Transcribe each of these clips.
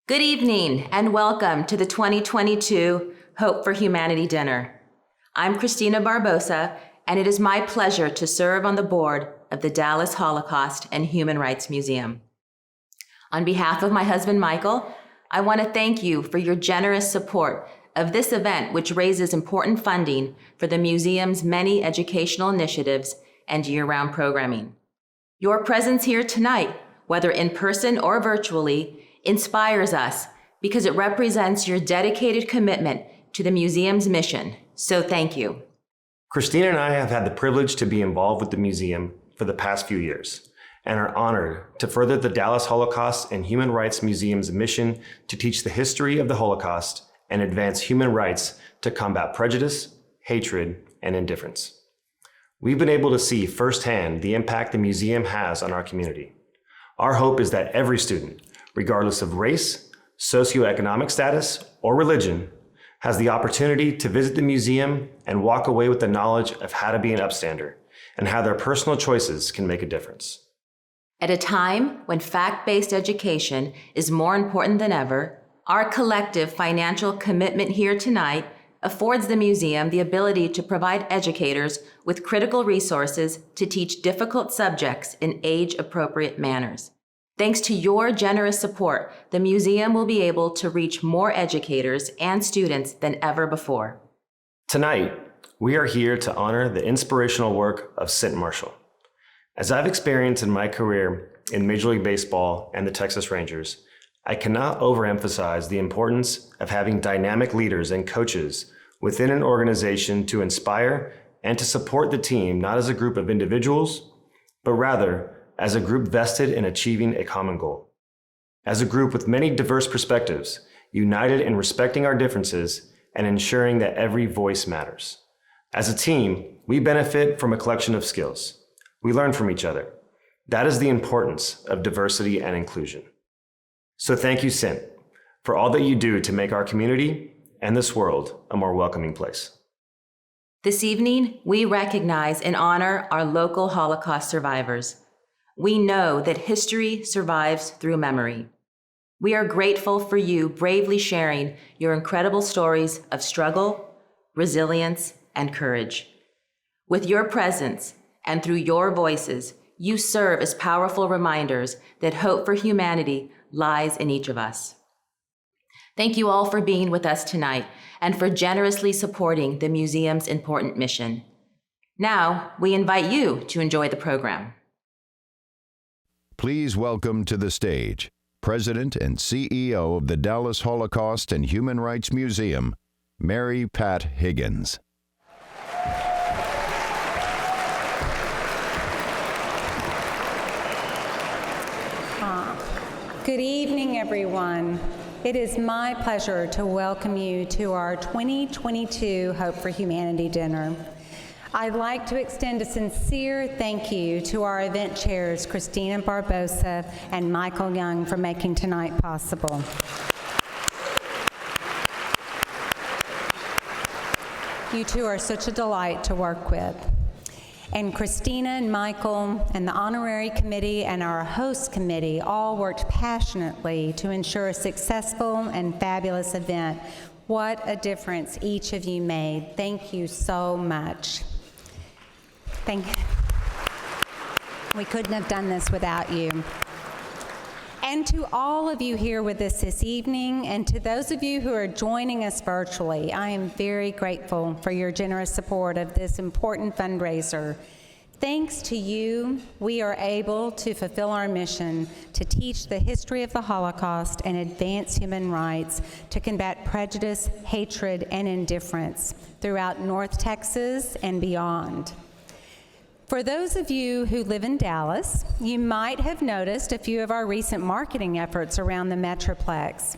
Good evening and welcome to the 2022 Hope for Humanity Dinner. I'm Christina Barbosa, and it is my pleasure to serve on the board of the Dallas Holocaust and Human Rights Museum. On behalf of my husband, Michael, I want to thank you for your generous support of this event, which raises important funding for the museum's many educational initiatives and year-round programming. Your presence here tonight, whether in person or virtually, inspires us because it represents your dedicated commitment to the museum's mission. So thank you. Christina and I have had the privilege to be involved with the museum for the past few years and are honored to further the Dallas Holocaust and Human Rights Museum's mission to teach the history of the Holocaust and advance human rights to combat prejudice, hatred, and indifference. We've been able to see firsthand the impact the museum has on our community. Our hope is that every student, regardless of race, socioeconomic status, or religion, has the opportunity to visit the museum and walk away with the knowledge of how to be an upstander and how their personal choices can make a difference. At a time when fact-based education is more important than ever, our collective financial commitment here tonight affords the museum the ability to provide educators with critical resources to teach difficult subjects in age-appropriate manners. Thanks to your generous support, the museum will be able to reach more educators and students than ever before. Tonight, we are here to honor the inspirational work of Cynt Marshall. As I've experienced in my career in Major League Baseball and the Texas Rangers, I cannot overemphasize the importance of having dynamic leaders and coaches within an organization to inspire and to support the team, not as a group of individuals, but rather as a group vested in achieving a common goal. As a group with many diverse perspectives, united in respecting our differences and ensuring that every voice matters. As a team, we benefit from a collection of skills. We learn from each other. That is the importance of diversity and inclusion. So thank you, Cynt, for all that you do to make our community and this world a more welcoming place. This evening, we recognize and honor our local Holocaust survivors. We know that history survives through memory. We are grateful for you bravely sharing your incredible stories of struggle, resilience, and courage. With your presence and through your voices, you serve as powerful reminders that hope for humanity lies in each of us. Thank you all for being with us tonight and for generously supporting the museum's important mission. Now, we invite you to enjoy the program. Please welcome to the stage President and CEO of the Dallas Holocaust and Human Rights Museum, Mary Pat Higgins. Good evening, everyone. It is my pleasure to welcome you to our 2022 Hope for Humanity Dinner. I'd like to extend a sincere thank you to our event chairs, Christina Barbosa and Michael Young, for making tonight possible. You two are such a delight to work with. And Christina and Michael and the honorary committee and our host committee all worked passionately to ensure a successful and fabulous event. What a difference each of you made. Thank you so much. We couldn't have done this without you. And to all of you here with us this evening, and to those of you who are joining us virtually, I am very grateful for your generous support of this important fundraiser. Thanks to you, we are able to fulfill our mission to teach the history of the Holocaust and advance human rights to combat prejudice, hatred, and indifference throughout North Texas and beyond. For those of you who live in Dallas, you might have noticed a few of our recent marketing efforts around the Metroplex.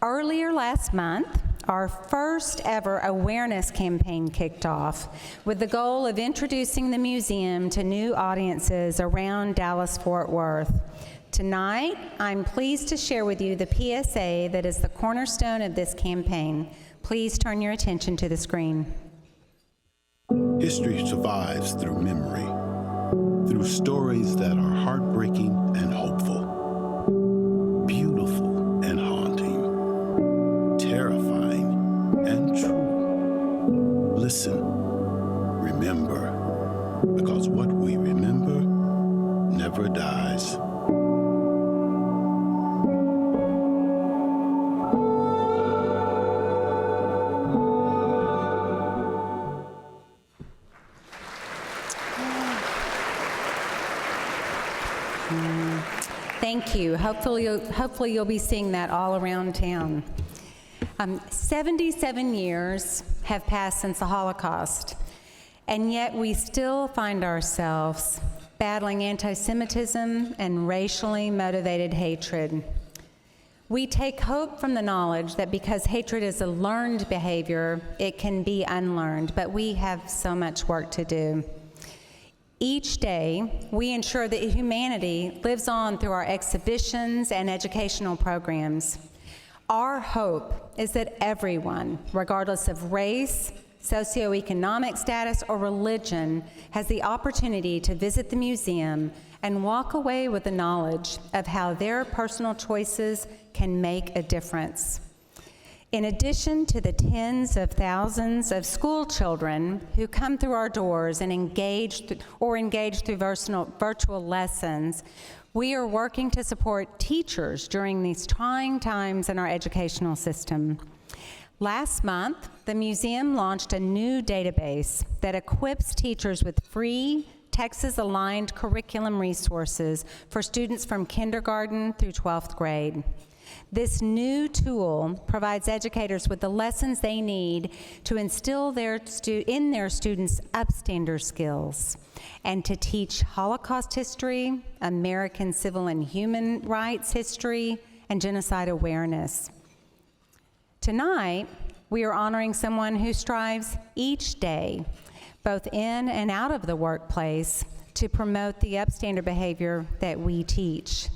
Earlier last month, our first ever awareness campaign kicked off with the goal of introducing the museum to new audiences around Dallas-Fort Worth. Tonight, I'm pleased to share with you the PSA that is the cornerstone of this campaign. Please turn your attention to the screen. History survives through memory, through stories that are heartbreaking and hopeful, beautiful and haunting. what we remember never dies. Thank you. Hopefully you'll be seeing that all around town. 77 years have passed since the Holocaust, and yet we still find ourselves battling anti-Semitism and racially motivated hatred. We take hope from the knowledge that because hatred is a learned behavior, it can be unlearned, but we have so much work to do. Each day, we ensure that humanity lives on through our exhibitions and educational programs. Our hope is that everyone, regardless of race, socioeconomic status, or religion, has the opportunity to visit the museum and walk away with the knowledge of how their personal choices can make a difference. In addition to the tens of thousands of school children who come through our doors and engage through virtual lessons, we are working to support teachers during these trying times in our educational system. Last month, the museum launched a new database that equips teachers with free Texas-aligned curriculum resources for students from kindergarten through 12th grade. This new tool provides educators with the lessons they need to instill in their students upstander skills and to teach Holocaust history, American civil and human rights history, and genocide awareness. Tonight, we are honoring someone who strives each day, both in and out of the workplace, to promote the upstander behavior that we teach.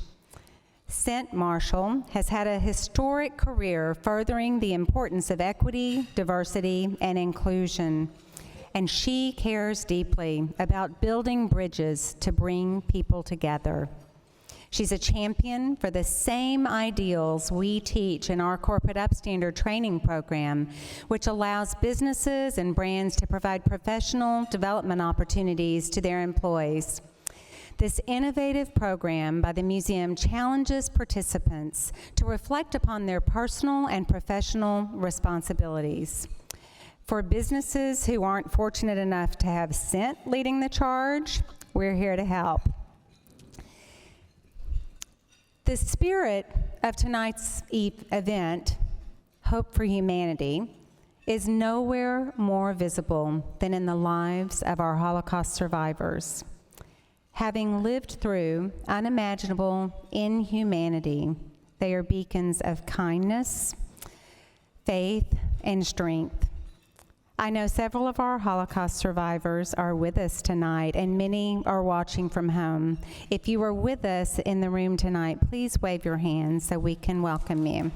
Cynt Marshall has had a historic career furthering the importance of equity, diversity, and inclusion, and she cares deeply about building bridges to bring people together. She's a champion for the same ideals we teach in our corporate upstander training program, which allows businesses and brands to provide professional development opportunities to their employees. This innovative program by the museum challenges participants to reflect upon their personal and professional responsibilities. For businesses who aren't fortunate enough to have Cynt leading the charge, we're here to help. The spirit of tonight's event, Hope for Humanity, is nowhere more visible than in the lives of our Holocaust survivors. Having lived through unimaginable inhumanity, they are beacons of kindness, faith, and strength. I know several of our Holocaust survivors are with us tonight, and many are watching from home. If you are with us in the room tonight, please wave your hand so we can welcome you.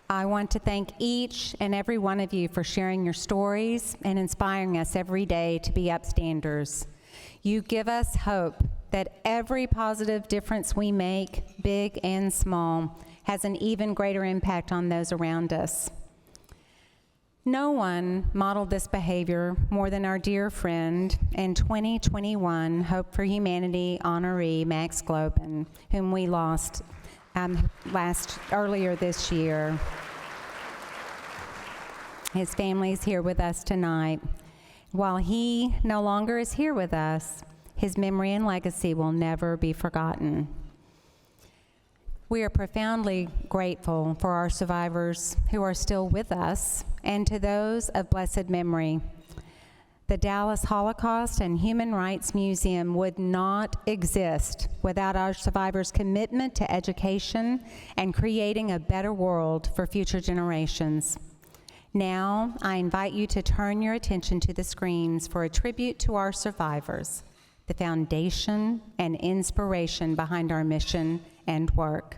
I want to thank each and every one of you for sharing your stories and inspiring us every day to be upstanders. You give us hope that every positive difference we make, big and small, has an even greater impact on those around us. No one modeled this behavior more than our dear friend and 2021 Hope for Humanity honoree, Max Globin, whom we lost earlier this year. His family is here with us tonight. While he no longer is here with us, his memory and legacy will never be forgotten. We are profoundly grateful for our survivors who are still with us and to those of blessed memory. The Dallas Holocaust and Human Rights Museum would not exist without our survivors' commitment to education and creating a better world for future generations. Now, I invite you to turn your attention to the screens for a tribute to our survivors, the foundation and inspiration behind our mission and work.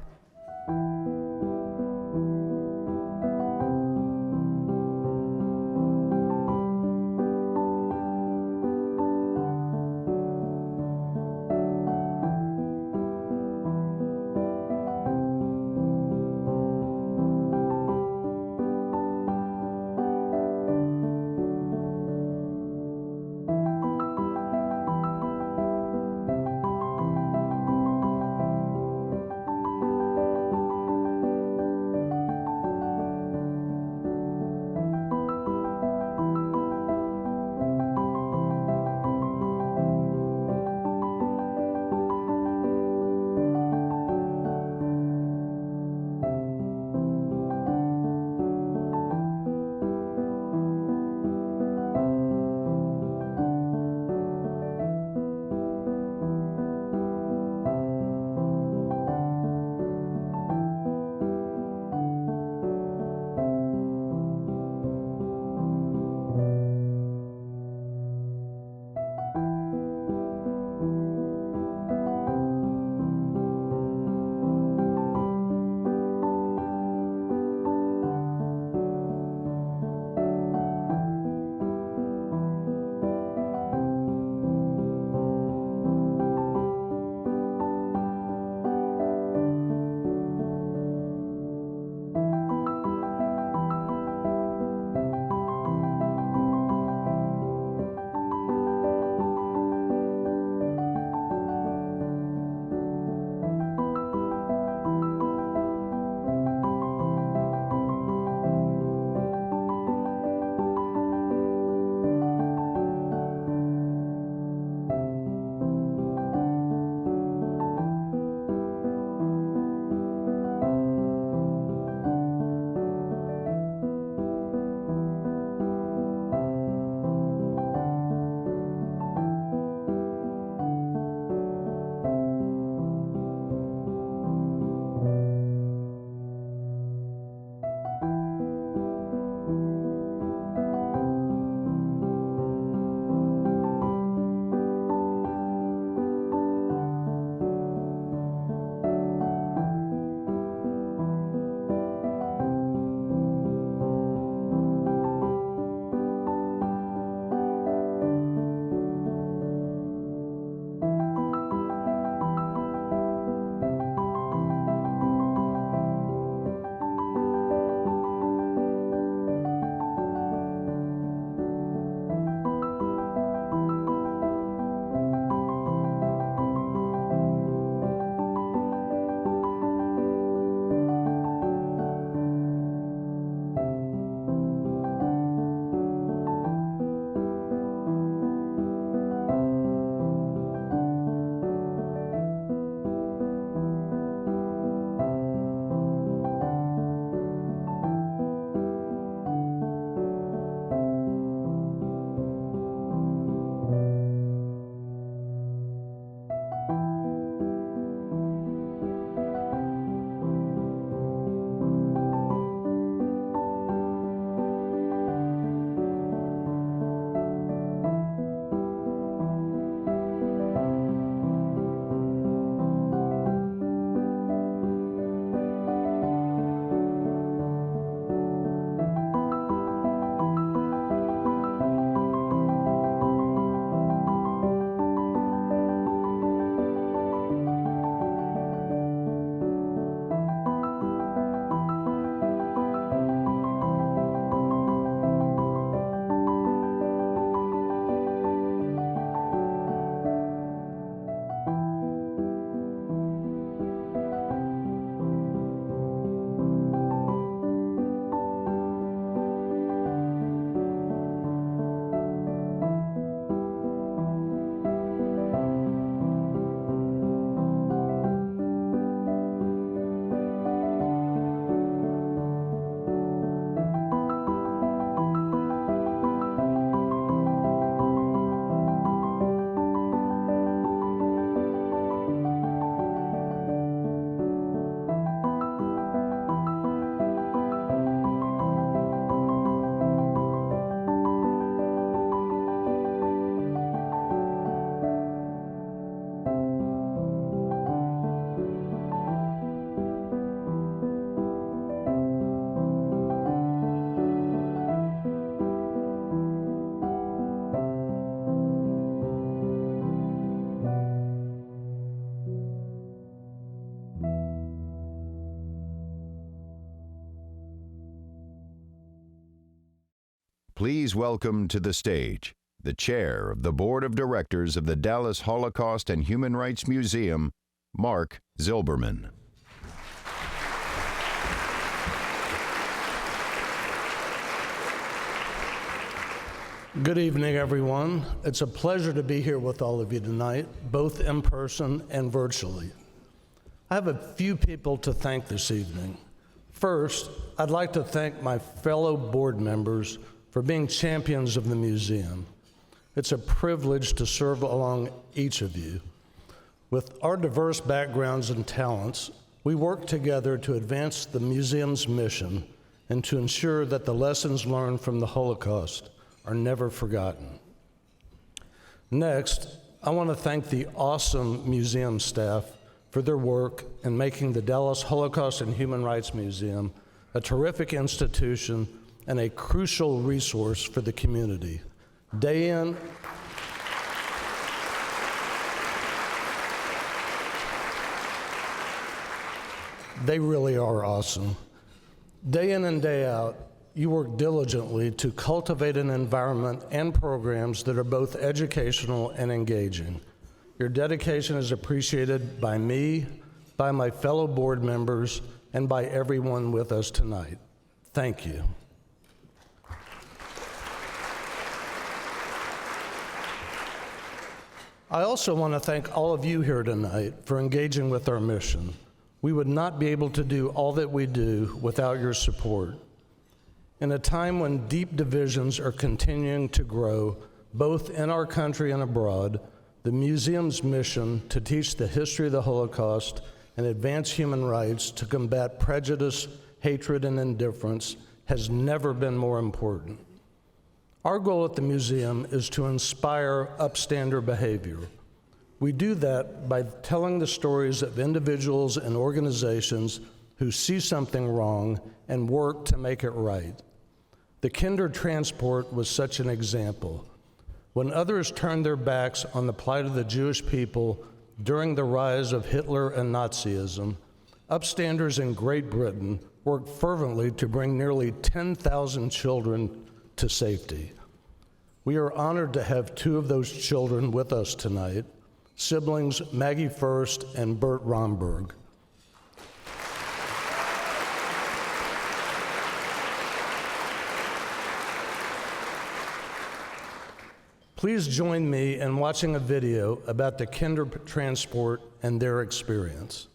Please welcome to the stage the chair of the Board of Directors of the Dallas Holocaust and Human Rights Museum, Mark Zilberman. Good evening, everyone. It's a pleasure to be here with all of you tonight, both in person and virtually. I have a few people to thank this evening. First, I'd like to thank my fellow board members for being champions of the museum. It's a privilege to serve along each of you. With our diverse backgrounds and talents, we work together to advance the museum's mission and to ensure that the lessons learned from the Holocaust are never forgotten. Next, I want to thank the awesome museum staff for their work in making the Dallas Holocaust and Human Rights Museum a terrific institution and a crucial resource for the community. Day in, they really are awesome. Day in and day out, you work diligently to cultivate an environment and programs that are both educational and engaging. Your dedication is appreciated by me, by my fellow board members, and by everyone with us tonight. Thank you. I also want to thank all of you here tonight for engaging with our mission. We would not be able to do all that we do without your support. In a time when deep divisions are continuing to grow, both in our country and abroad, the museum's mission to teach the history of the Holocaust and advance human rights to combat prejudice, hatred, and indifference has never been more important. Our goal at the museum is to inspire upstander behavior. We do that by telling the stories of individuals and organizations who see something wrong and work to make it right. The Kinder Transport was such an example. When others turned their backs on the plight of the Jewish people during the rise of Hitler and Nazism, upstanders in Great Britain worked fervently to bring nearly 10,000 children to safety. We are honored to have two of those children with us tonight, siblings Maggie First and Bert Romberg. Please join me in watching a video about the Kinder Transport and their experience.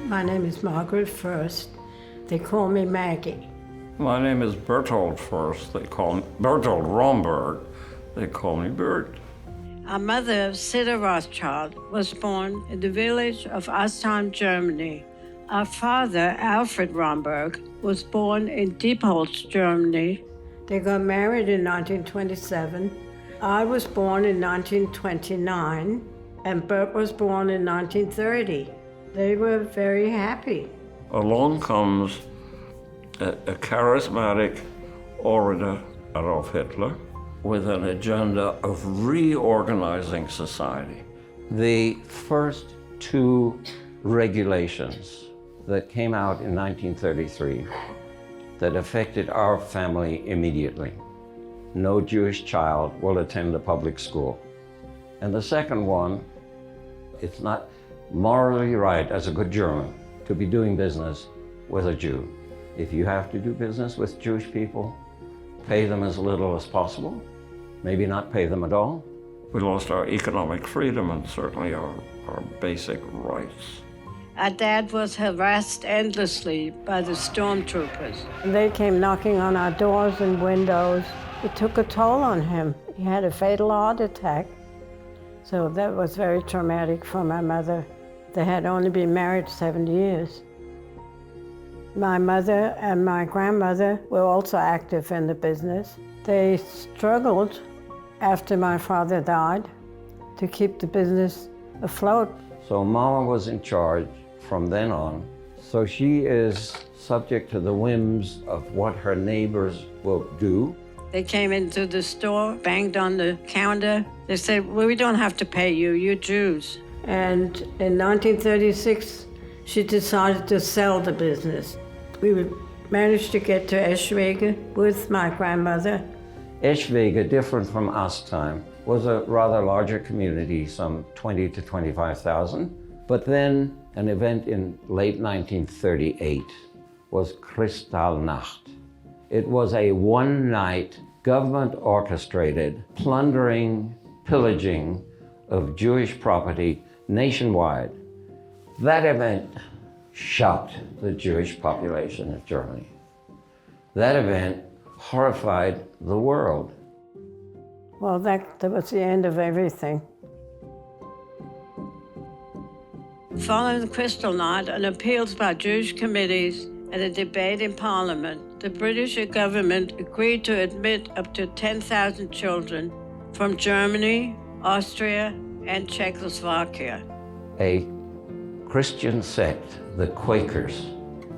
My name is Margaret First. They call me Maggie. My name is Bertold First. They call me Bertold Romberg. They call me Bert. Our mother, Sitta Rothschild, was born in the village of Astheim, Germany. Our father, Alfred Romberg, was born in Diepholz, Germany. They got married in 1927. I was born in 1929, and Bert was born in 1930. They were very happy. Along comes a charismatic orator, Adolf Hitler, with an agenda of reorganizing society. The first two regulations that came out in 1933 that affected our family immediately. No Jewish child will attend a public school. And the second one, it's not morally right as a good German to be doing business with a Jew. If you have to do business with Jewish people, pay them as little as possible, maybe not pay them at all. We lost our economic freedom and certainly our basic rights. Our dad was harassed endlessly by the stormtroopers. They came knocking on our doors and windows. It took a toll on him. He had a fatal heart attack. So that was very traumatic for my mother. They had only been married 7 years. My mother and my grandmother were also active in the business. They struggled after my father died to keep the business afloat. So Mama was in charge from then on. So she is subject to the whims of what her neighbors will do. They came into the store, banged on the counter. They said, well, we don't have to pay you, you're Jews. And in 1936, she decided to sell the business. We managed to get to Eschwege with my grandmother. Eschwege, different from Astheim, was a rather larger community, some 20 to 25,000. But then an event in late 1938 was Kristallnacht. It was a one-night, government-orchestrated plundering, pillaging of Jewish property nationwide. That event shocked the Jewish population of Germany. That event horrified the world. Well, that was the end of everything. Following the Kristallnacht and appeals by Jewish committees and a debate in Parliament, the British government agreed to admit up to 10,000 children from Germany, Austria, and Czechoslovakia. A Christian sect, the Quakers,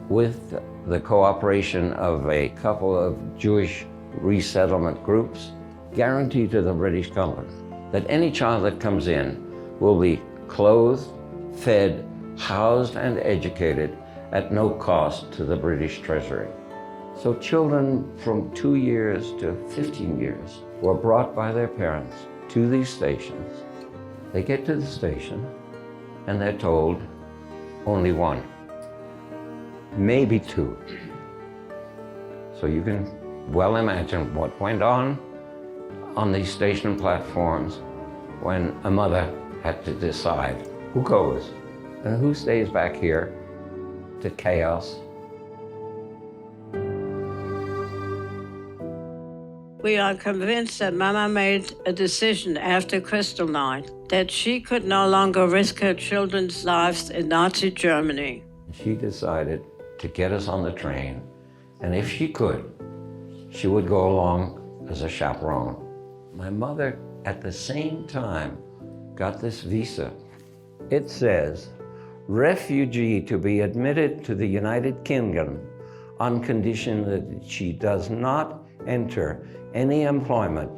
with the cooperation of a couple of Jewish resettlement groups, guarantee to the British government that any child that comes in will be clothed, fed, housed, and educated at no cost to the British Treasury. So children from 2 years to 15 years were brought by their parents to these stations. They get to the station and they're told only one, maybe two. So you can well imagine what went on these station platforms when a mother had to decide who goes and who stays back here to chaos. We are convinced that Mama made a decision after Kristallnacht that she could no longer risk her children's lives in Nazi Germany. She decided to get us on the train, and if she could, she would go along as a chaperone. My mother, at the same time, got this visa. It says, refugee to be admitted to the United Kingdom on condition that she does not enter any employment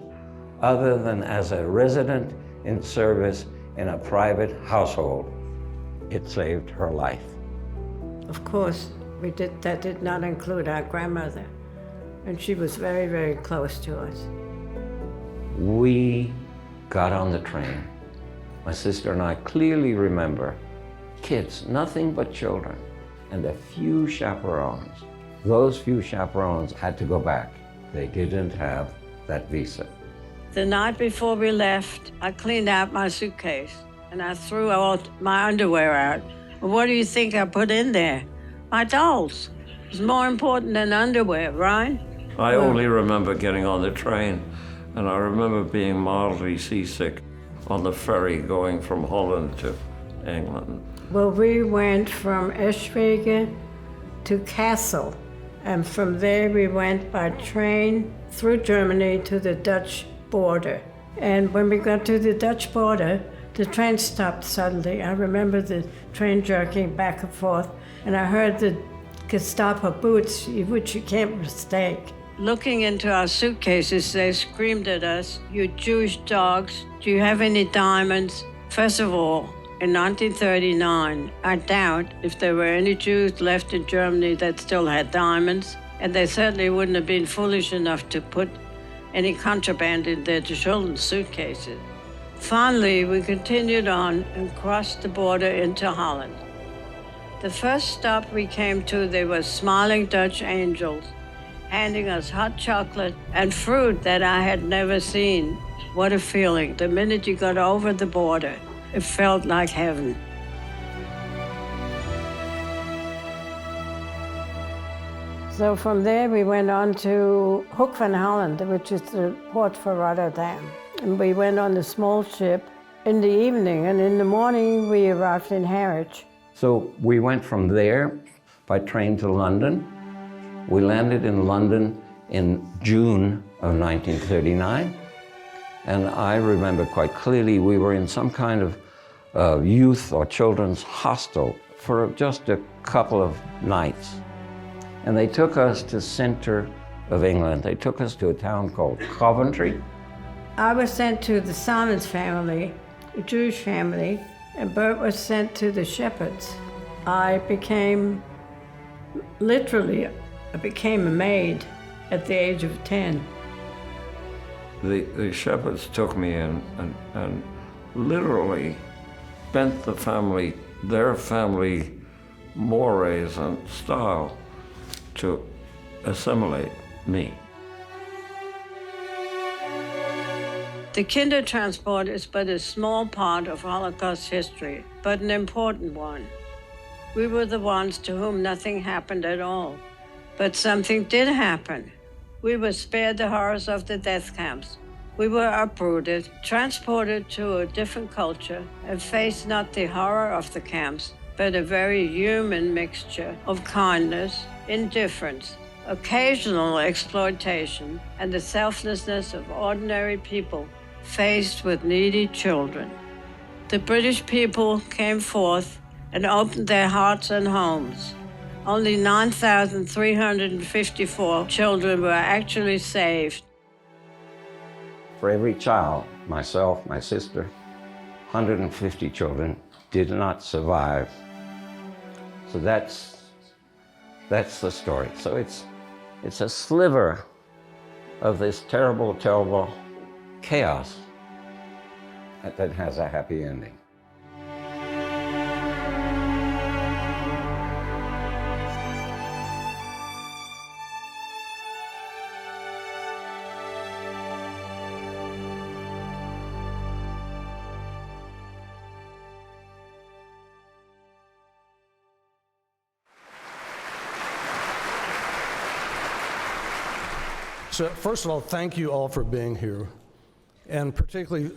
other than as a resident in service in a private household. It saved her life. Of course, that did not include our grandmother, and she was very, very close to us. We got on the train. My sister and I clearly remember kids, nothing but children, and a few chaperones. Those few chaperones had to go back. They didn't have that visa. The night before we left, I cleaned out my suitcase and I threw all my underwear out. Well, what do you think I put in there? My dolls. It's more important than underwear, right? I only remember getting on the train, and I remember being mildly seasick on the ferry going from Holland to England. Well, we went from Eschwege to Kassel, and from there we went by train through Germany to the Dutch border. And when we got to the Dutch border, the train stopped suddenly. I remember the train jerking back and forth, and I heard the Gestapo boots, which you can't mistake. Looking into our suitcases, they screamed at us, "You Jewish dogs, do you have any diamonds?" First of all, in 1939, I doubt if there were any Jews left in Germany that still had diamonds, and they certainly wouldn't have been foolish enough to put any contraband in their children's suitcases. Finally, we continued on and crossed the border into Holland. The first stop we came to, there were smiling Dutch angels handing us hot chocolate and fruit that I had never seen. What a feeling. The minute you got over the border, it felt like heaven. So from there we went on to Hoek van Holland, which is the port for Rotterdam. And we went on the small ship in the evening, and in the morning we arrived in Harwich. So we went from there by train to London. We landed in London in June of 1939. And I remember quite clearly we were in some kind of youth or children's hostel for just a couple of nights. And they took us to center of England. They took us to a town called Coventry. I was sent to the Simons family, a Jewish family, and Bert was sent to the Shepherds. I became a maid at the age of 10. The Shepherds took me in and literally bent their family mores and style to assimilate me. The Kindertransport is but a small part of Holocaust history, but an important one. We were the ones to whom nothing happened at all. But something did happen. We were spared the horrors of the death camps. We were uprooted, transported to a different culture, and faced not the horror of the camps, but a very human mixture of kindness, indifference, occasional exploitation, and the selflessness of ordinary people faced with needy children. The British people came forth and opened their hearts and homes. Only 9,354 children were actually saved. For every child, myself, my sister, 150 children did not survive. So that's the story. So it's a sliver of this terrible, terrible chaos that has a happy ending. So first of all, thank you all for being here. And particularly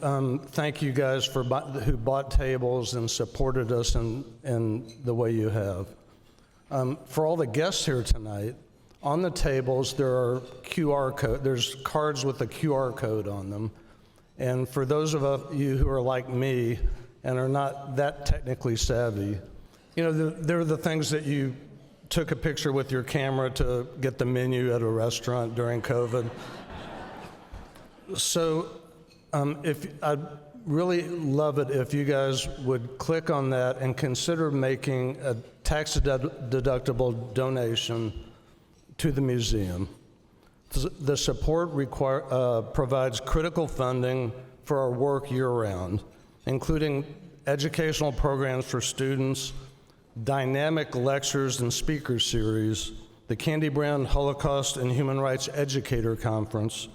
thank you guys who bought tables and supported us in the way you have. For all the guests here tonight, on the tables there are there's cards with a QR code on them. And for those of you who are like me and are not that technically savvy, they're the things that you took a picture with your camera to get the menu at a restaurant during COVID. So I'd really love it if you guys would click on that and consider making a tax-deductible donation to the museum. The support provides critical funding for our work year-round, including educational programs for students, dynamic lectures and speaker series, the Candy Brown Holocaust and Human Rights Educator Conference,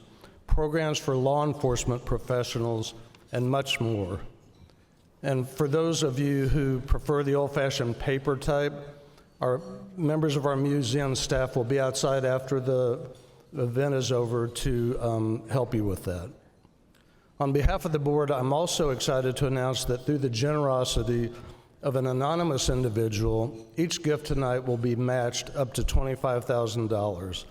programs for law enforcement professionals, and much more. And for those of you who prefer the old-fashioned paper type, our members of our museum staff will be outside after the event is over to help you with that. On behalf of the board, I'm also excited to announce that through the generosity of an anonymous individual, each gift tonight will be matched up to $25,000,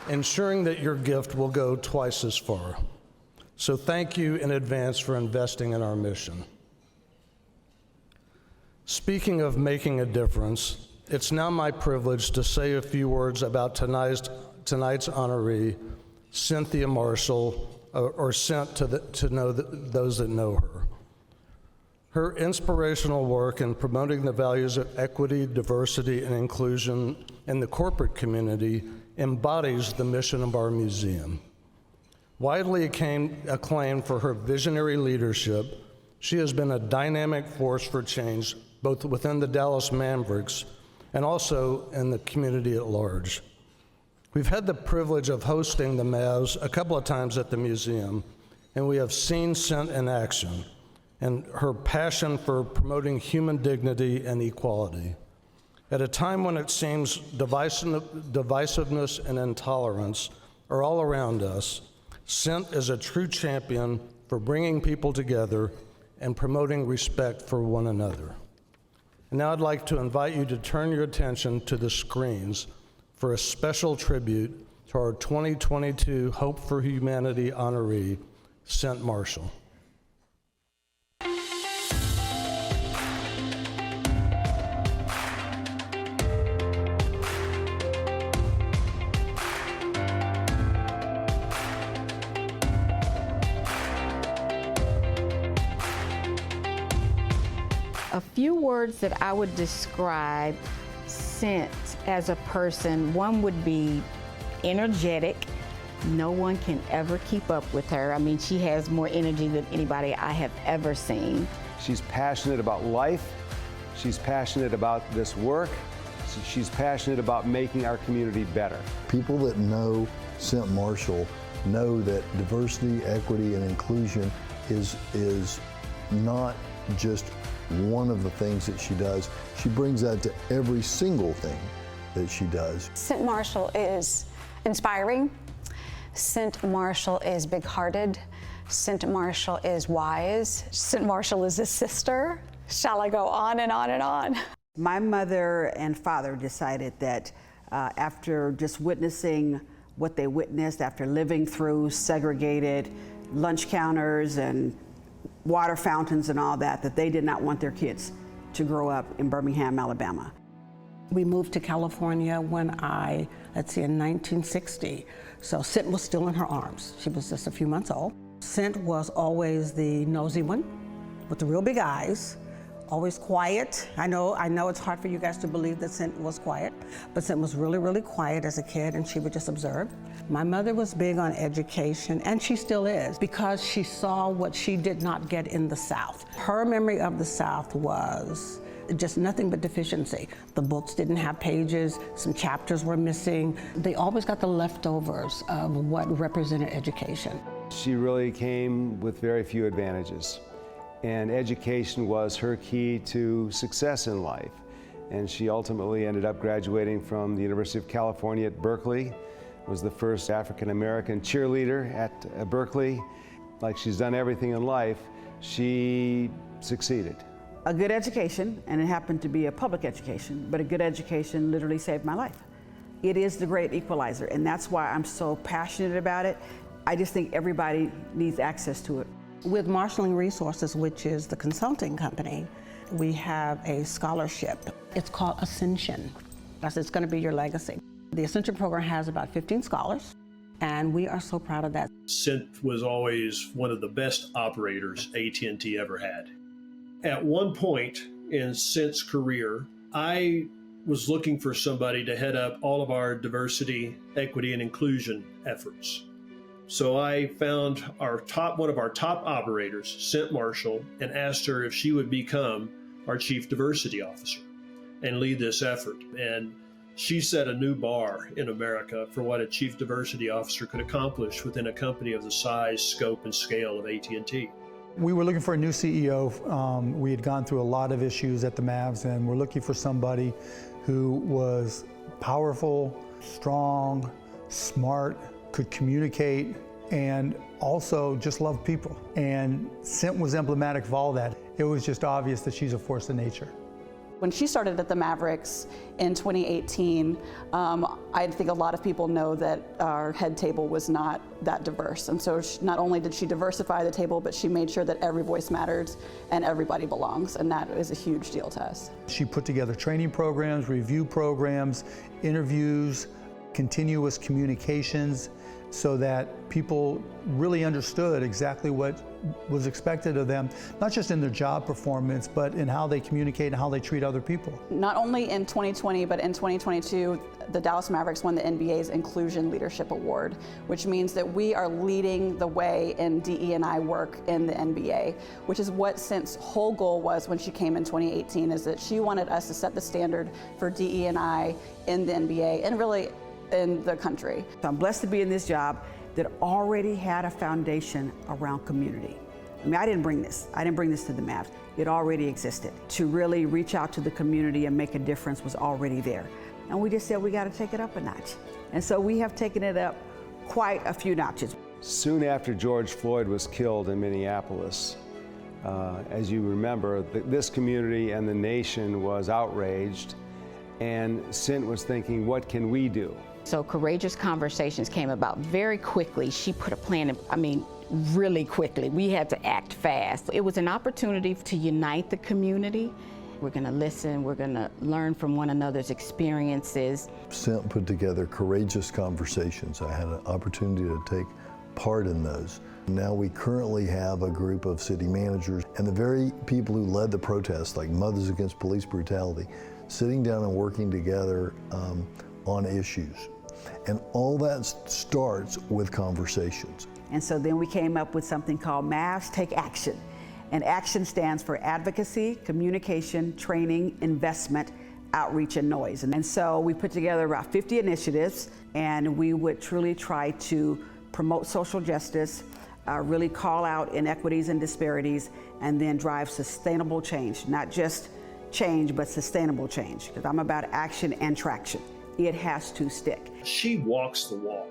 ensuring that your gift will go twice as far. So thank you in advance for investing in our mission. Speaking of making a difference, it's now my privilege to say a few words about tonight's honoree, Cynthia Marshall, or Cynt to those that know her. Her inspirational work in promoting the values of equity, diversity, and inclusion in the corporate community embodies the mission of our museum. Widely acclaimed for her visionary leadership, she has been a dynamic force for change, both within the Dallas Mavericks and also in the community at large. We've had the privilege of hosting the Mavs a couple of times at the museum, and we have seen Cynt in action and her passion for promoting human dignity and equality. At a time when it seems divisiveness and intolerance are all around us, Cynt is a true champion for bringing people together and promoting respect for one another. And now I'd like to invite you to turn your attention to the screens for a special tribute to our 2022 Hope for Humanity honoree, Cynt Marshall. few words that I would describe Cynt as a person, one would be energetic. No one can ever keep up with her. I mean, she has more energy than anybody I have ever seen. She's passionate about life. She's passionate about this work. She's passionate about making our community better. People that know Cynt Marshall know that diversity, equity, and inclusion is not just one of the things that she does. She brings that to every single thing that she does. Cynt Marshall is inspiring. Cynt Marshall is big-hearted. Cynt Marshall is wise. Cynt Marshall is a sister. Shall I go on and on and on? My mother and father decided that after just witnessing what they witnessed, after living through segregated lunch counters and water fountains and all that, that they did not want their kids to grow up in Birmingham, Alabama. We moved to California when in 1960. So Cynt was still in her arms. She was just a few months old. Cynt was always the nosy one with the real big eyes, always quiet. I know it's hard for you guys to believe that Cynt was quiet, but Cynt was really, really quiet as a kid, and she would just observe. My mother was big on education, and she still is, because she saw what she did not get in the South. Her memory of the South was just nothing but deficiency. The books didn't have pages, some chapters were missing. They always got the leftovers of what represented education. She really came with very few advantages, and education was her key to success in life. And she ultimately ended up graduating from the University of California at Berkeley, was the first African-American cheerleader at Berkeley. Like she's done everything in life, she succeeded. A good education, and it happened to be a public education, but a good education literally saved my life. It is the great equalizer, and that's why I'm so passionate about it. I just think everybody needs access to it. With Marshalling Resources, which is the consulting company, we have a scholarship. It's called Ascension. It's going to be your legacy. The Ascension program has about 15 scholars, and we are so proud of that. Cynt was always one of the best operators AT&T ever had. At one point in Cynt's career, I was looking for somebody to head up all of our diversity, equity, and inclusion efforts. So I found one of our top operators, Cynt Marshall, and asked her if she would become our Chief Diversity Officer and lead this effort. And she set a new bar in America for what a Chief Diversity Officer could accomplish within a company of the size, scope, and scale of AT&T. We were looking for a new CEO. We had gone through a lot of issues at the Mavs, and we're looking for somebody who was powerful, strong, smart, could communicate, and also just loved people. And Cynt was emblematic of all that. It was just obvious that she's a force of nature. When she started at the Mavericks in 2018, I think a lot of people know that our head table was not that diverse. And so not only did she diversify the table, but she made sure that every voice matters and everybody belongs. And that is a huge deal to us. She put together training programs, review programs, interviews, continuous communications, so that people really understood exactly what was expected of them, not just in their job performance, but in how they communicate and how they treat other people. Not only in 2020, but in 2022, the Dallas Mavericks won the NBA's Inclusion Leadership Award, which means that we are leading the way in DE&I work in the NBA, which is what Cynt's whole goal was when she came in 2018, is that she wanted us to set the standard for DE&I in the NBA and really in the country. I'm blessed to be in this job that already had a foundation around community. I mean, I didn't bring this to the Mavs. It already existed. To really reach out to the community and make a difference was already there. And we just said we got to take it up a notch. And so we have taken it up quite a few notches. Soon after George Floyd was killed in Minneapolis, as you remember, this community and the nation was outraged, and Cynt was thinking, what can we do? So Courageous Conversations came about very quickly. She put a plan in, really quickly. We had to act fast. It was an opportunity to unite the community. We're going to listen, we're going to learn from one another's experiences. Cynt put together Courageous Conversations. I had an opportunity to take part in those. Now we currently have a group of city managers and the very people who led the protests, like Mothers Against Police Brutality, sitting down and working together on issues. And all that starts with conversations. And so then we came up with something called Mavs Take Action. And action stands for advocacy, communication, training, investment, outreach, and noise. And so we put together about 50 initiatives, and we would truly try to promote social justice, really call out inequities and disparities, and then drive sustainable change. Not just change, but sustainable change, because I'm about action and traction. It has to stick. She walks the walk.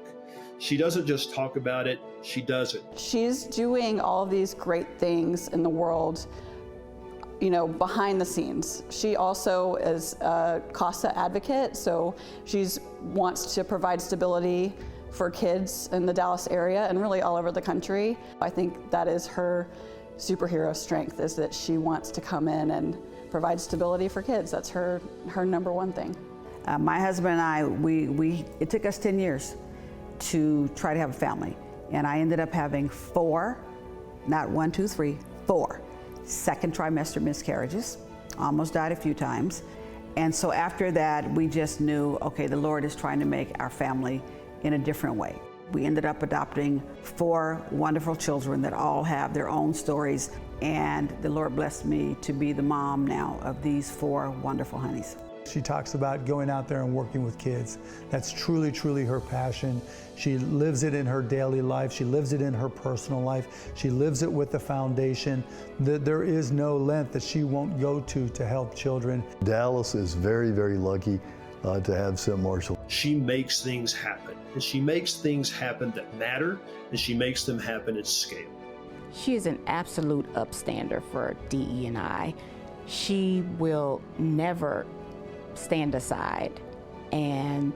She doesn't just talk about it, she does it. She's doing all these great things in the world, you know, behind the scenes. She also is a CASA advocate, so she wants to provide stability for kids in the Dallas area and really all over the country. I think that is her superhero strength, is that she wants to come in and provide stability for kids. That's her number one thing. My husband and I, it took us 10 years to try to have a family. And I ended up having 4, not 1, 2, 3, 4 second trimester miscarriages. Almost died a few times. And so after that, we just knew, okay, the Lord is trying to make our family in a different way. We ended up adopting 4 wonderful children that all have their own stories. And the Lord blessed me to be the mom now of these 4 wonderful honeys. She talks about going out there and working with kids. That's truly, truly her passion. She lives it in her daily life. She lives it in her personal life. She lives it with the foundation. There is no length that she won't go to help children. Dallas is very, very lucky to have Cynt Marshall. She makes things happen, and she makes things happen that matter, and she makes them happen at scale. She is an absolute upstander for DE&I. She will never stand aside and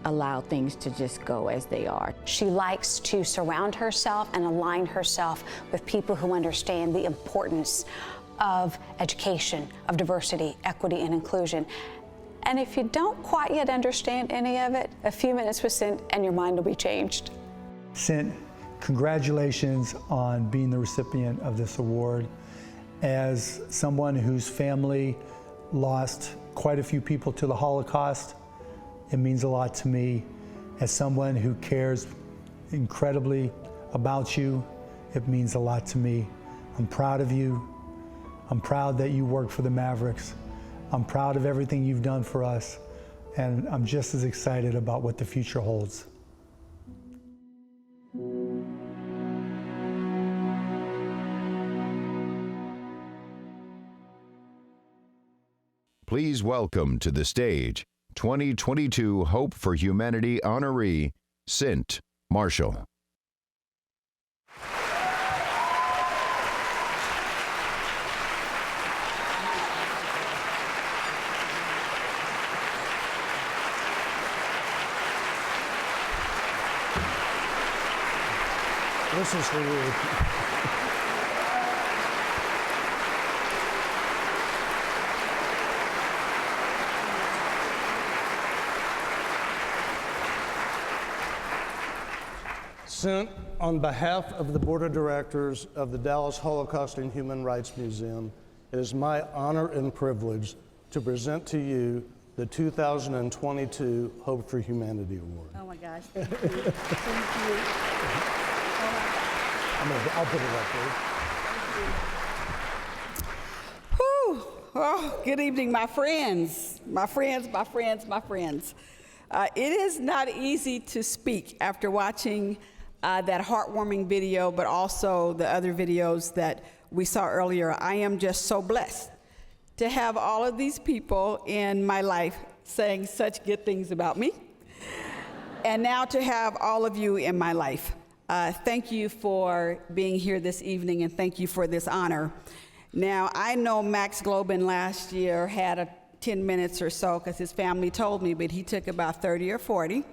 allow things to just go as they are. She likes to surround herself and align herself with people who understand the importance of education, of diversity, equity, and inclusion. And if you don't quite yet understand any of it, a few minutes with Cynt and your mind will be changed. Cynt, congratulations on being the recipient of this award. As someone whose family lost quite a few people to the Holocaust, it means a lot to me. As someone who cares incredibly about you, it means a lot to me. I'm proud of you. I'm proud that you work for the Mavericks. I'm proud of everything you've done for us, and I'm just as excited about what the future holds. Please welcome to the stage 2022 Hope for Humanity honoree, Cynt Marshall. This is for you. Cynt, on behalf of the Board of Directors of the Dallas Holocaust and Human Rights Museum, it is my honor and privilege to present to you the 2022 Hope for Humanity Award. Oh my gosh, thank you. Thank you. I'll put it up there. Whew. Oh, good evening, my friends. My friends. It is not easy to speak after watching that heartwarming video, but also the other videos that we saw earlier. I am just so blessed to have all of these people in my life saying such good things about me, and now to have all of you in my life. Thank you for being here this evening, and thank you for this honor. Now, I know Max Globin last year had 10 minutes or so because his family told me, but he took about 30 or 40.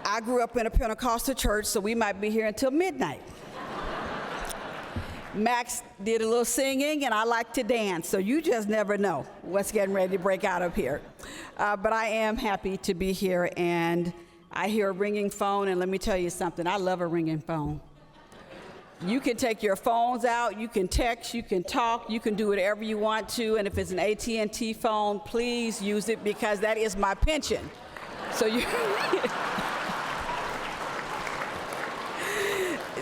I grew up in a Pentecostal church, so we might be here until midnight. Max did a little singing, and I like to dance, so you just never know what's getting ready to break out up here. But I am happy to be here, and I hear a ringing phone, and let me tell you something, I love a ringing phone. You can take your phones out, you can text, you can talk, you can do whatever you want to, and if it's an AT&T phone, please use it because that is my pension. So you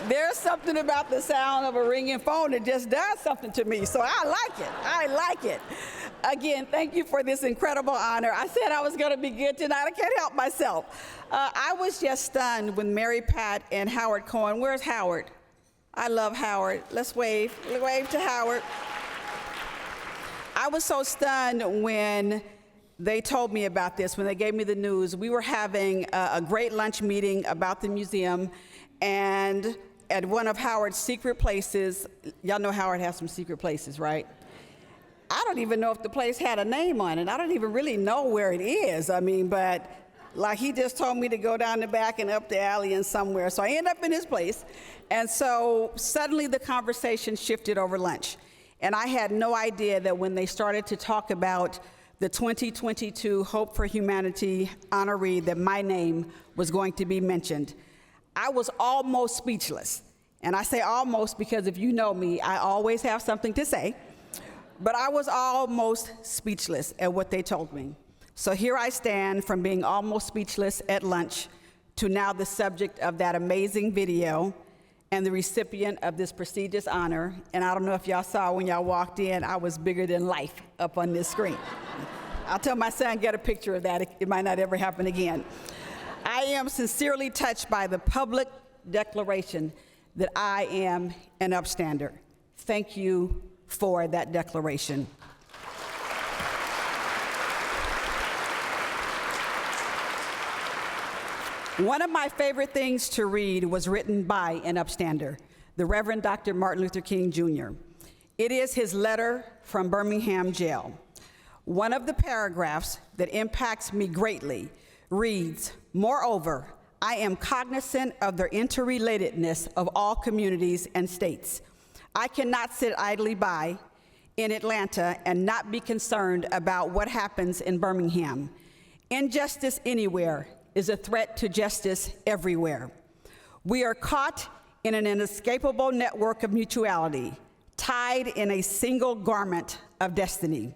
there's something about the sound of a ringing phone that just does something to me, so I like it. I like it. Again, thank you for this incredible honor. I said I was going to be good tonight. I can't help myself. I was just stunned when Mary Pat and Howard Cohen, where's Howard? I love Howard. Let's wave. Wave to Howard. I was so stunned when they told me about this, when they gave me the news. We were having a great lunch meeting about the museum, and at one of Howard's secret places, y'all know Howard has some secret places, right? I don't even know if the place had a name on it. I don't even really know where it is. I mean, but like he just told me to go down the back and up the alley and somewhere. So I end up in his place. And so suddenly the conversation shifted over lunch. And I had no idea that when they started to talk about the 2022 Hope for Humanity honoree, that my name was going to be mentioned. I was almost speechless. And I say almost because if you know me, I always have something to say. But I was almost speechless at what they told me. So here I stand from being almost speechless at lunch to now the subject of that amazing video and the recipient of this prestigious honor. And I don't know if y'all saw when y'all walked in, I was bigger than life up on this screen. I'll tell my son, get a picture of that. It might not ever happen again. I am sincerely touched by the public declaration that I am an upstander. Thank you for that declaration. One of my favorite things to read was written by an upstander, the Reverend Dr. Martin Luther King Jr. It is his letter from Birmingham jail. One of the paragraphs that impacts me greatly reads, "Moreover, I am cognizant of the interrelatedness of all communities and states. I cannot sit idly by in Atlanta and not be concerned about what happens in Birmingham. Injustice anywhere is a threat to justice everywhere. We are caught in an inescapable network of mutuality, tied in a single garment of destiny.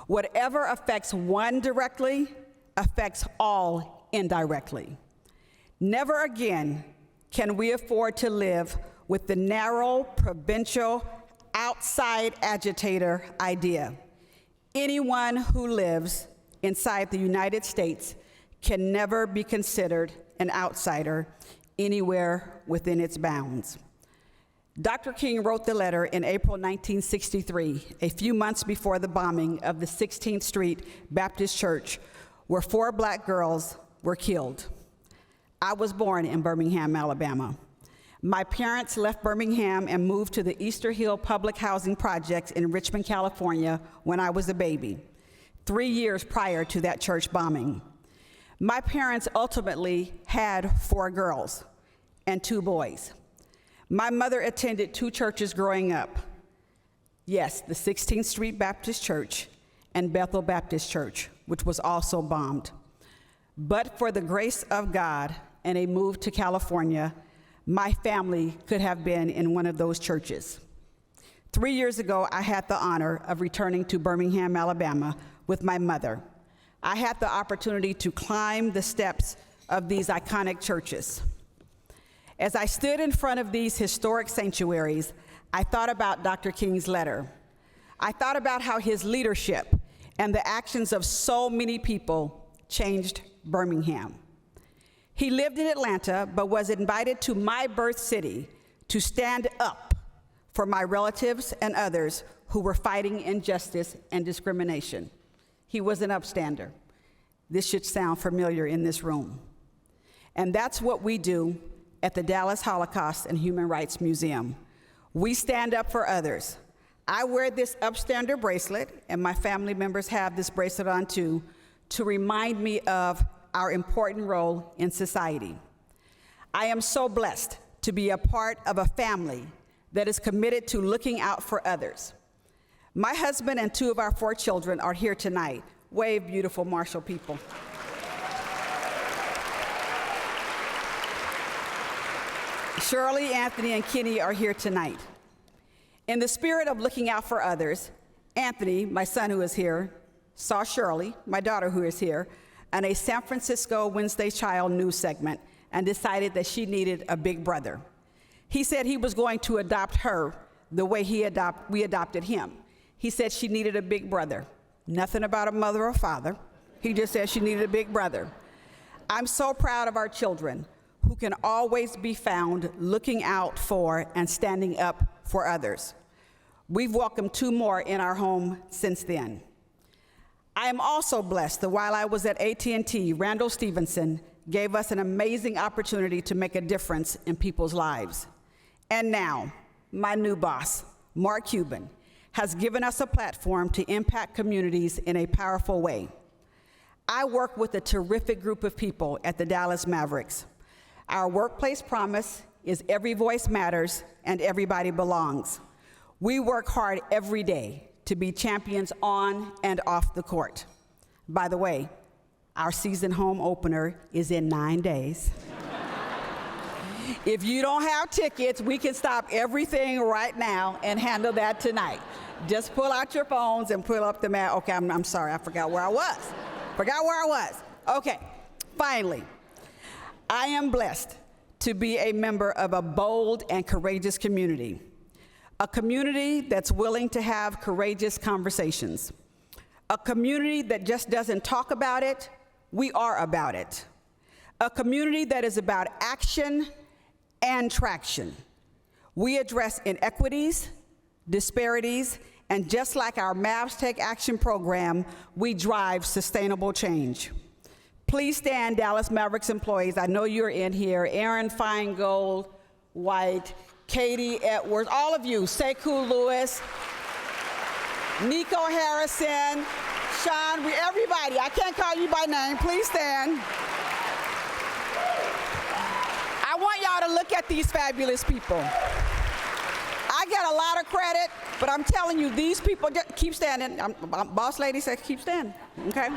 Whatever affects one directly affects all indirectly. Never again can we afford to live with the narrow, provincial, outside agitator idea. Anyone who lives inside the United States can never be considered an outsider anywhere within its bounds." Dr. King wrote the letter in April 1963, a few months before the bombing of the 16th Street Baptist Church, where 4 black girls were killed. I was born in Birmingham, Alabama. My parents left Birmingham and moved to the Easter Hill Public Housing Project in Richmond, California, when I was a baby, 3 years prior to that church bombing. My parents ultimately had 4 girls and 2 boys. My mother attended 2 churches growing up. Yes, the 16th Street Baptist Church and Bethel Baptist Church, which was also bombed. But for the grace of God and a move to California, my family could have been in one of those churches. 3 years ago, I had the honor of returning to Birmingham, Alabama with my mother. I had the opportunity to climb the steps of these iconic churches. As I stood in front of these historic sanctuaries, I thought about Dr. King's letter. I thought about how his leadership and the actions of so many people changed Birmingham. He lived in Atlanta, but was invited to my birth city to stand up for my relatives and others who were fighting injustice and discrimination. He was an upstander. This should sound familiar in this room. And that's what we do at the Dallas Holocaust and Human Rights Museum. We stand up for others. I wear this upstander bracelet, and my family members have this bracelet on too, to remind me of our important role in society. I am so blessed to be a part of a family that is committed to looking out for others. My husband and 2 of our 4 children are here tonight. Wave, beautiful Marshall people. Shirley, Anthony, and Kenny are here tonight. In the spirit of looking out for others, Anthony, my son who is here, saw Shirley, my daughter who is here, on a San Francisco Wednesday Child news segment and decided that she needed a big brother. He said he was going to adopt her the way we adopted him. He said she needed a big brother. Nothing about a mother or father. He just said she needed a big brother. I'm so proud of our children who can always be found looking out for and standing up for others. We've welcomed 2 more in our home since then. I am also blessed that while I was at AT&T, Randall Stevenson gave us an amazing opportunity to make a difference in people's lives. And now, my new boss, Mark Cuban, has given us a platform to impact communities in a powerful way. I work with a terrific group of people at the Dallas Mavericks. Our workplace promise is every voice matters and everybody belongs. We work hard every day to be champions on and off the court. By the way, our season home opener is in 9 days. If you don't have tickets, we can stop everything right now and handle that tonight. Just pull out your phones and pull up the map. Okay, I'm sorry, I forgot where I was. Okay, finally, I am blessed to be a member of a bold and courageous community. A community that's willing to have courageous conversations. A community that just doesn't talk about it, we are about it. A community that is about action and traction. We address inequities, disparities, and just like our Mavs Take Action program, we drive sustainable change. Please stand, Dallas Mavericks employees. I know you're in here. Aaron Feingold, White, Katie Edwards, all of you, Sekou Lewis, Nico Harrison, Sean, everybody. I can't call you by name. Please stand. I want y'all to look at these fabulous people. I get a lot of credit, but I'm telling you, these people, keep standing. Boss lady said keep standing, okay?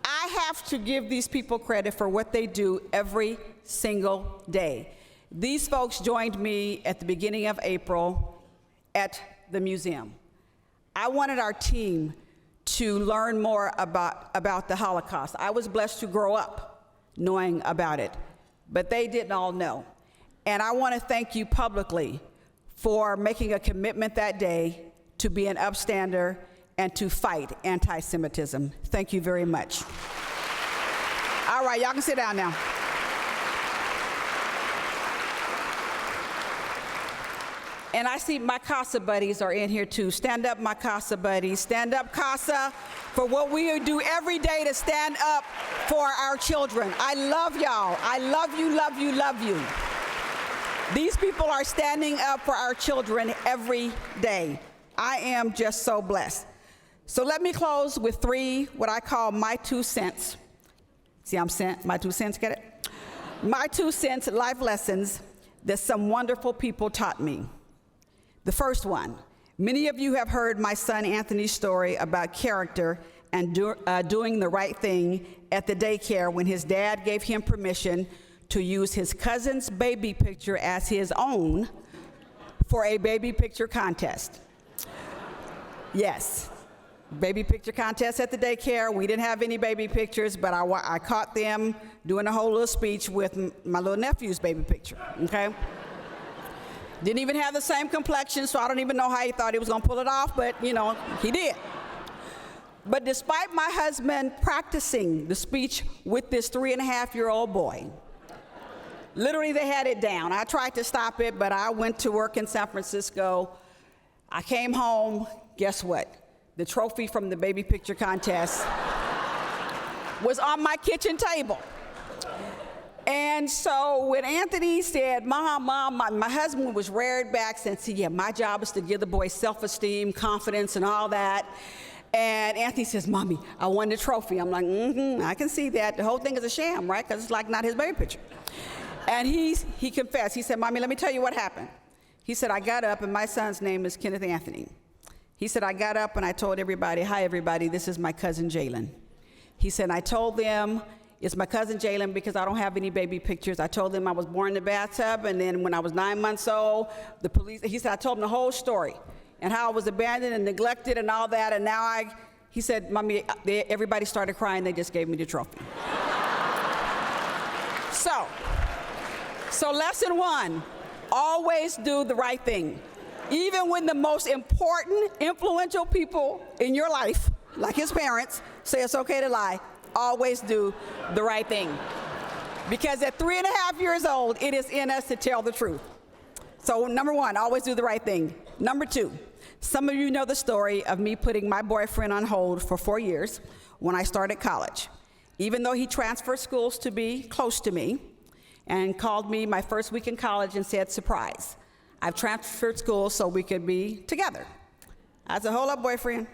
I have to give these people credit for what they do every single day. These folks joined me at the beginning of April at the museum. I wanted our team to learn more about the Holocaust. I was blessed to grow up knowing about it, but they didn't all know. And I want to thank you publicly for making a commitment that day to be an upstander and to fight anti-Semitism. Thank you very much. All right, y'all can sit down now. And I see my CASA buddies are in here too. Stand up, my CASA buddies. Stand up, CASA, for what we do every day to stand up for our children. I love y'all. I love you, love you, love you. These people are standing up for our children every day. I am just so blessed. So let me close with 3, what I call my 2 cents. See, I'm sent, my 2 cents, get it? My 2 cents life lessons that some wonderful people taught me. The first one, many of you have heard my son Anthony's story about character and doing the right thing at the daycare when his dad gave him permission to use his cousin's baby picture as his own for a baby picture contest. Yes, baby picture contest at the daycare. We didn't have any baby pictures, but I caught them doing a whole little speech with my little nephew's baby picture, okay? Didn't even have the same complexion, so I don't even know how he thought he was gonna pull it off, but you know, he did. But despite my husband practicing the speech with this 3.5-year-old boy, literally they had it down. I tried to stop it, but I went to work in San Francisco. I came home, guess what? The trophy from the baby picture contest was on my kitchen table. And so when Anthony said, Mom, my husband was reared back and said, yeah, my job is to give the boy self-esteem, confidence, and all that. And Anthony says, Mommy, I won the trophy. I'm like, I can see that. The whole thing is a sham, right? Because it's like not his baby picture. And he confessed. He said, Mommy, let me tell you what happened. He said, I got up, and my son's name is Kenneth Anthony. He said, I got up and I told everybody, hi, everybody, this is my cousin Jalen. He said, I told them, It's my cousin Jalen, because I don't have any baby pictures. I told him I was born in the bathtub, and then when I was 9 months old, the police, he said, I told him the whole story and how I was abandoned and neglected and all that, and now he said, Mommy, everybody started crying, they just gave me the trophy. So lesson one, always do the right thing. Even when the most important, influential people in your life, like his parents, say it's okay to lie, always do the right thing. Because at 3.5 years old, it is in us to tell the truth. So number one, always do the right thing. Number two, some of you know the story of me putting my boyfriend on hold for 4 years when I started college. Even though he transferred schools to be close to me and called me my first week in college and said, surprise, I've transferred schools so we could be together. I said, hold up, boyfriend.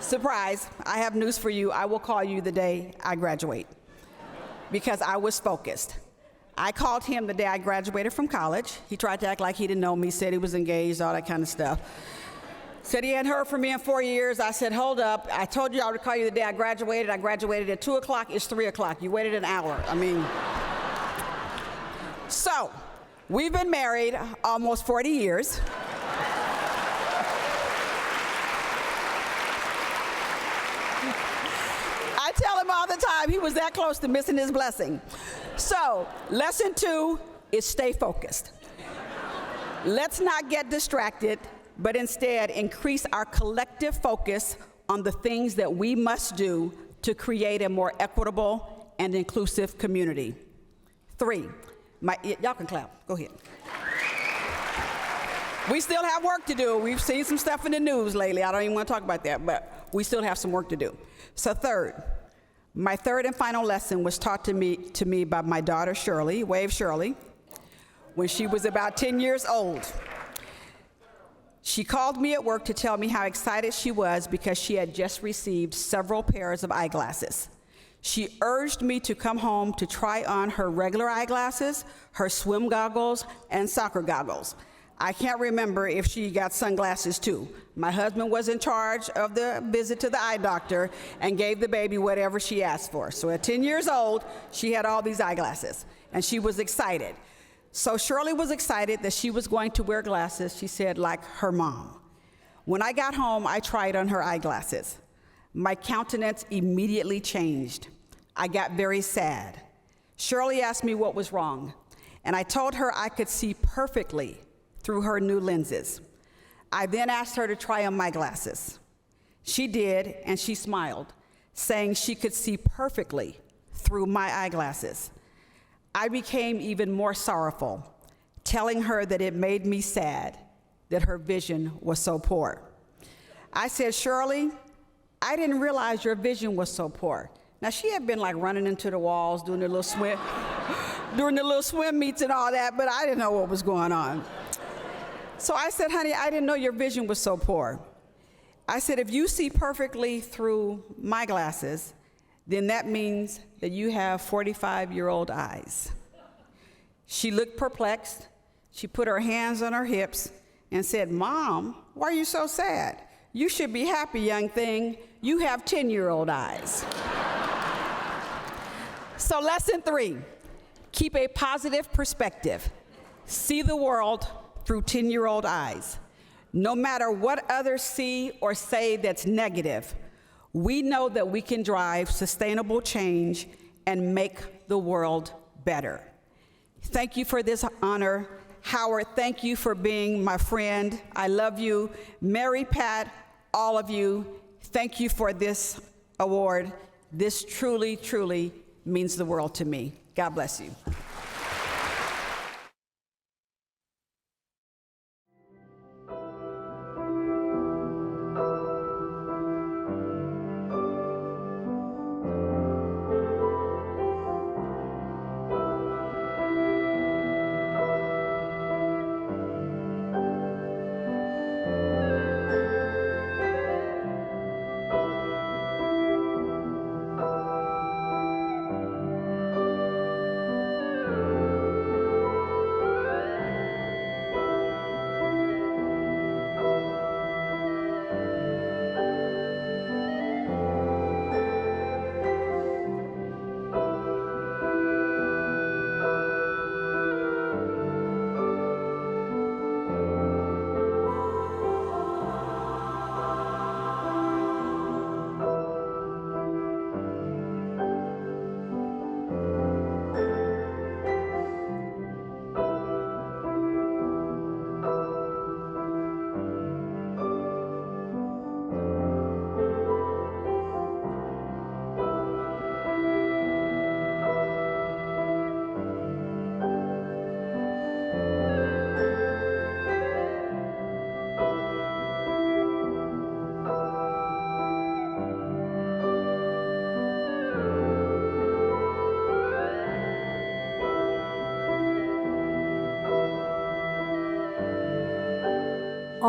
Surprise, I have news for you. I will call you the day I graduate, because I was focused. I called him the day I graduated from college. He tried to act like he didn't know me, said he was engaged, all that kind of stuff. Said he hadn't heard from me in 4 years. I said, hold up. I told you I would call you the day I graduated. I graduated at 2 o'clock. It's 3 o'clock. You waited an hour. So we've been married almost 40 years. I tell him all the time he was that close to missing his blessing. So lesson two is stay focused. Let's not get distracted, but instead increase our collective focus on the things that we must do to create a more equitable and inclusive community. Three, y'all can clap, go ahead. We still have work to do. We've seen some stuff in the news lately. I don't even want to talk about that, but we still have some work to do. So third, my third and final lesson was taught to me by my daughter Shirley, wave Shirley, when she was about 10 years old. She called me at work to tell me how excited she was because she had just received several pairs of eyeglasses. She urged me to come home to try on her regular eyeglasses, her swim goggles, and soccer goggles. I can't remember if she got sunglasses too. My husband was in charge of the visit to the eye doctor and gave the baby whatever she asked for. So at 10 years old, she had all these eyeglasses, and she was excited. So Shirley was excited that she was going to wear glasses, she said, like her mom. When I got home, I tried on her eyeglasses. My countenance immediately changed. I got very sad. Shirley asked me what was wrong, and I told her I could see perfectly through her new lenses. I then asked her to try on my glasses. She did, and she smiled, saying she could see perfectly through my eyeglasses. I became even more sorrowful, telling her that it made me sad that her vision was so poor. I said, Shirley, I didn't realize your vision was so poor. Now, she had been like running into the walls, doing the little swim meets and all that, but I didn't know what was going on. So I said, honey, I didn't know your vision was so poor. I said, if you see perfectly through my glasses, then that means that you have 45-year-old eyes. She looked perplexed. She put her hands on her hips and said, Mom, why are you so sad? You should be happy, young thing. You have 10-year-old eyes. So lesson three, keep a positive perspective. See the world through 10-year-old eyes. No matter what others see or say that's negative, we know that we can drive sustainable change and make the world better. Thank you for this honor. Howard, thank you for being my friend. I love you. Mary, Pat, all of you, thank you for this award. This truly, truly means the world to me. God bless you.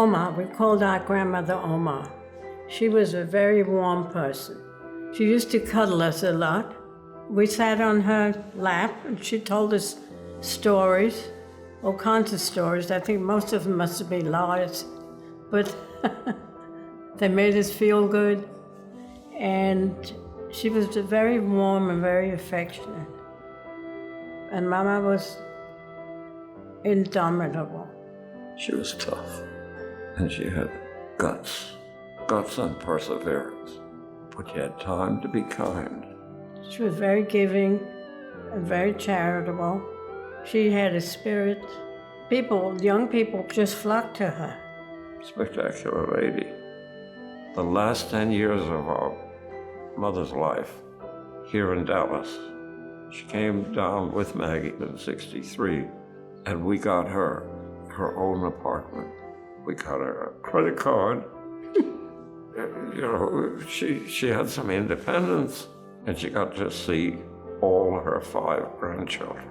Oma. We called our grandmother Oma. She was a very warm person. She used to cuddle us a lot. We sat on her lap and she told us stories, all kinds of stories. I think most of them must have been lies, but they made us feel good. And she was very warm and very affectionate. And Mama was indomitable. She was tough, and she had guts and perseverance. But she had time to be kind. She was very giving and very charitable. She had a spirit. Young people just flocked to her. Spectacular lady. The last 10 years of our mother's life here in Dallas, she came down with Maggie in '63, and we got her own apartment. We got her a credit card. You know, she had some independence, and she got to see all her 5 grandchildren.